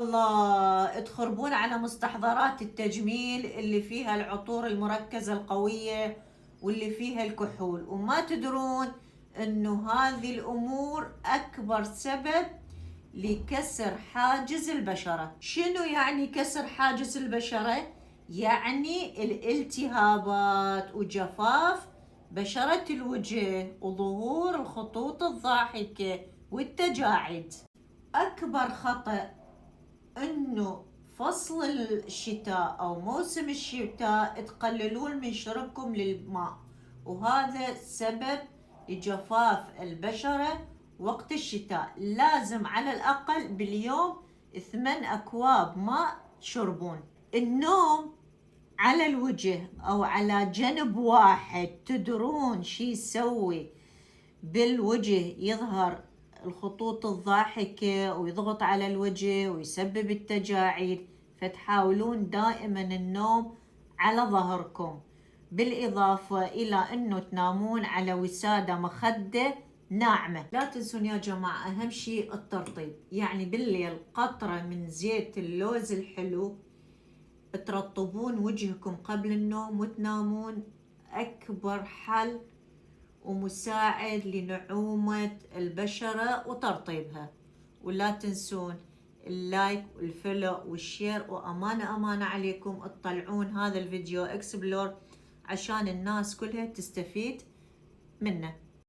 الله تخربون على مستحضرات التجميل اللي فيها العطور المركزة القوية واللي فيها الكحول، وما تدرون انه هذه الامور اكبر سبب لكسر حاجز البشرة. شنو يعني كسر حاجز البشرة؟ يعني الالتهابات وجفاف بشرة الوجه وظهور الخطوط الضاحكة والتجاعيد. اكبر خطأ انه فصل الشتاء او موسم الشتاء تقللون من شربكم للماء، وهذا سبب لجفاف البشرة. وقت الشتاء لازم على الاقل باليوم 8 اكواب ماء تشربون. النوم على الوجه او على جنب واحد تدرون شي يسوي بالوجه؟ يظهر الخطوط الضاحكة ويضغط على الوجه ويسبب التجاعيد، فتحاولون دائما النوم على ظهركم، بالإضافة إلى أنه تنامون على وسادة مخدة ناعمة. لا تنسون يا جماعة أهم شيء الترطيب، يعني بالليل قطرة من زيت اللوز الحلو ترطبون وجهكم قبل النوم وتنامون، أكبر حل ومساعد لنعومة البشرة وترطيبها. ولا تنسون اللايك والفولو والشير، وأمانة عليكم تطلعون هذا الفيديو اكسبلور عشان الناس كلها تستفيد منه.